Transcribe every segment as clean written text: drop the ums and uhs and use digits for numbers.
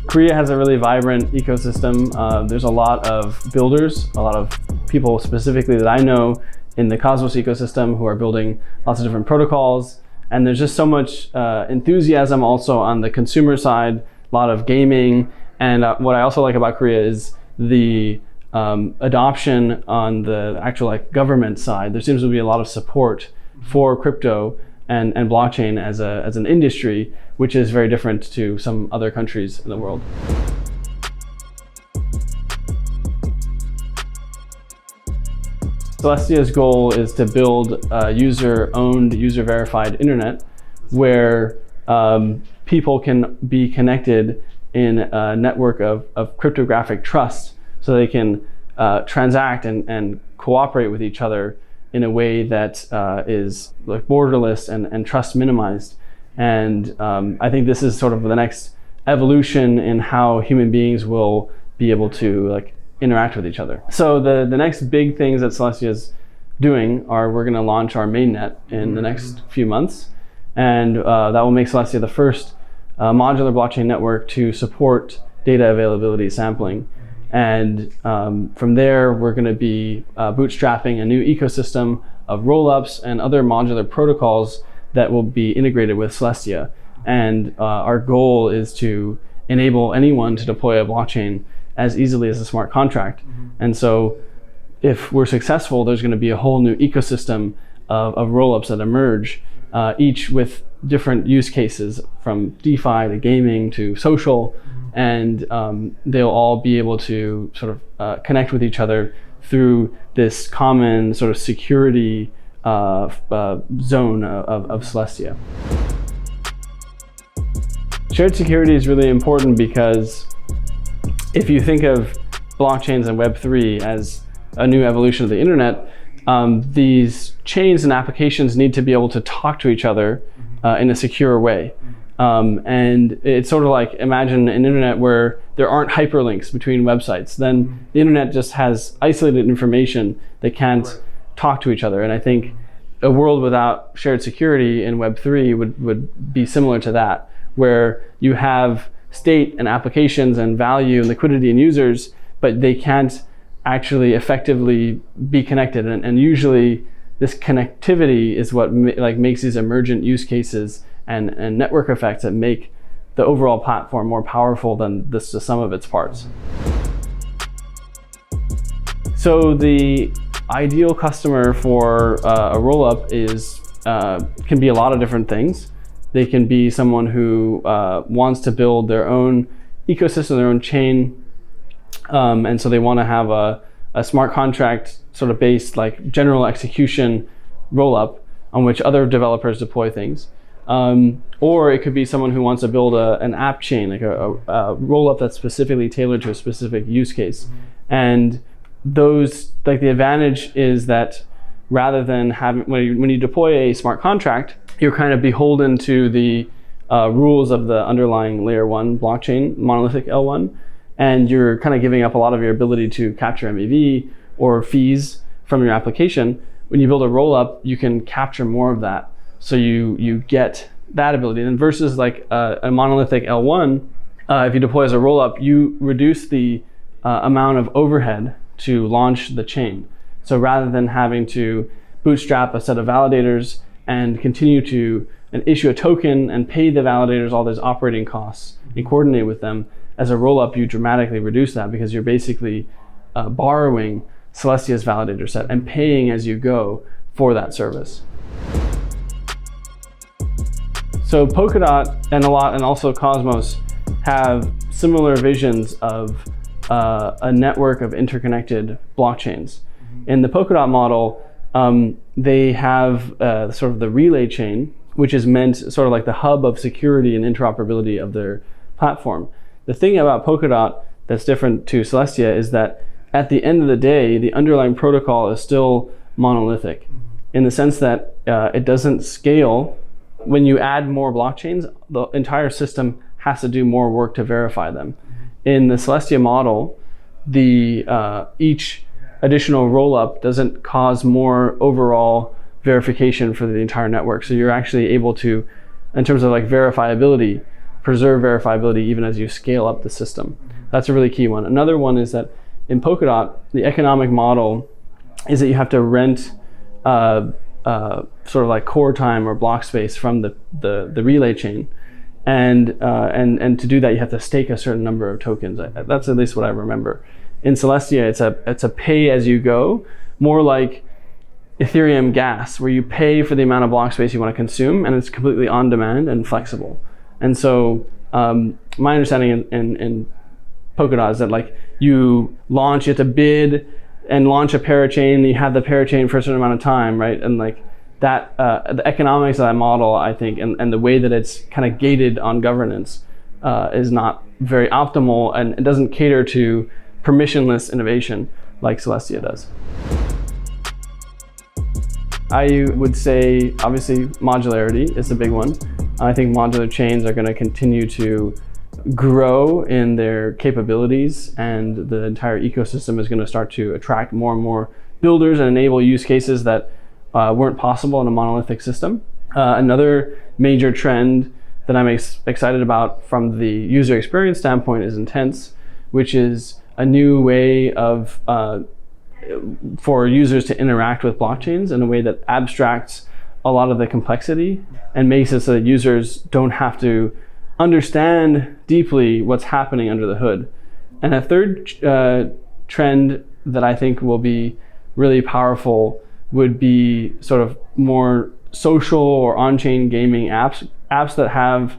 Korea has a really vibrant ecosystem. There's a lot of builders, a lot of people specifically that I know in the Cosmos ecosystem who are building lots of different protocols. And there's just so much enthusiasm also on the consumer side, a lot of gaming. And what I also like about Korea is the adoption on the actual government side. There seems to be a lot of support for crypto and blockchain as an industry, which is very different to some other countries in the world. Celestia's goal is to build a user-owned, user-verified internet where people can be connected in a network of cryptographic trust so they can transact and cooperate with each other in a way that is borderless and trust minimized. And I think this is sort of the next evolution in how human beings will be able to interact with each other. So the next big things that Celestia is doing are we're going to launch our mainnet in the next few months. And that will make Celestia the first modular blockchain network to support data availability sampling. And from there, we're going to be bootstrapping a new ecosystem of rollups and other modular protocols that will be integrated with Celestia. And our goal is to enable anyone to deploy a blockchain as easily as a smart contract. And so if we're successful, there's going to be a whole new ecosystem of rollups that emerge, each with different use cases from DeFi to gaming to social. And they'll all be able to sort of connect with each other through this common sort of security zone of Celestia. Shared security is really important because if you think of blockchains and Web3 as a new evolution of the internet, these chains and applications need to be able to talk to each other in a secure way. And it's sort of like, imagine an internet where there aren't hyperlinks between websites. Then the internet just has isolated information that can't talk to each other. And I think a world without shared security in Web3 would be similar to that, where you have state and applications and value and liquidity in users, but they can't actually effectively be connected. And usually this connectivity is what makes these emergent use cases and network effects that make the overall platform more powerful than the sum of its parts. So the ideal customer for a rollup can be a lot of different things. They can be someone who wants to build their own ecosystem, their own chain, and so they want to have a smart contract sort of based general execution rollup on which other developers deploy things. Or it could be someone who wants to build an app chain, a rollup that's specifically tailored to a specific use case. And those, the advantage is that rather than having, when you deploy a smart contract, you're kind of beholden to the rules of the underlying layer 1 blockchain, monolithic L1, and you're kind of giving up a lot of your ability to capture MEV or fees from your application. When you build a rollup, you can capture more of that. So you get that ability. And versus a monolithic L1, if you deploy as a rollup, you reduce the amount of overhead to launch the chain. So rather than having to bootstrap a set of validators and continue to issue a token and pay the validators all those operating costs and coordinate with them, as a rollup, you dramatically reduce that because you're basically borrowing Celestia's validator set and paying as you go for that service. So Polkadot and also Cosmos have similar visions of a network of interconnected blockchains. In the Polkadot model, they have sort of the relay chain, which is meant sort of like the hub of security and interoperability of their platform. The thing about Polkadot that's different to Celestia is that at the end of the day, the underlying protocol is still monolithic in the sense that it doesn't scale. When you add more blockchains, the entire system has to do more work to verify them. In the Celestia model, each additional rollup doesn't cause more overall verification for the entire network. So you're actually able to, in terms of verifiability, preserve verifiability even as you scale up the system. That's a really key one. Another one is that in Polkadot, the economic model is that you have to rent sort of like core time or block space from the relay chain. And to do that, you have to stake a certain number of tokens. That's at least what I remember. In Celestia, it's a pay as you go, more like Ethereum gas, where you pay for the amount of block space you want to consume, and it's completely on demand and flexible. And so my understanding in Polkadot is that like you have to bid and launch a parachain, you have the parachain for a certain amount of time, right? And like that, the economics of that model, I think, and the way that it's kind of gated on governance is not very optimal, and it doesn't cater to permissionless innovation like Celestia does. I would say, obviously, modularity is the big one. I think modular chains are going to continue to grow in their capabilities, and the entire ecosystem is going to start to attract more and more builders and enable use cases that weren't possible in a monolithic system. Another major trend that I'm excited about from the user experience standpoint is Intense, which is a new way of for users to interact with blockchains in a way that abstracts a lot of the complexity and makes it so that users don't have to understand deeply what's happening under the hood. And a third trend that I think will be really powerful would be sort of more social or on-chain gaming apps that have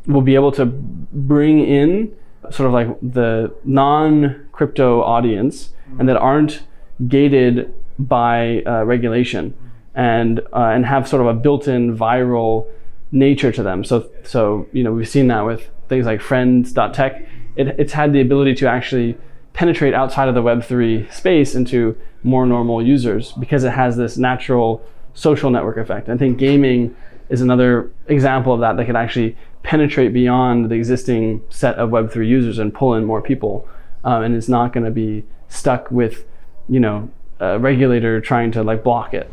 will be able to bring in sort of like the non-crypto audience and that aren't gated by regulation, and have sort of a built-in viral nature to them. So we've seen that with things like friends.tech. It's had the ability to actually penetrate outside of the Web3 space into more normal users because it has this natural social network effect. I think gaming is another example of that could actually penetrate beyond the existing set of Web3 users and pull in more people, and it's not going to be stuck with a regulator trying to like block it.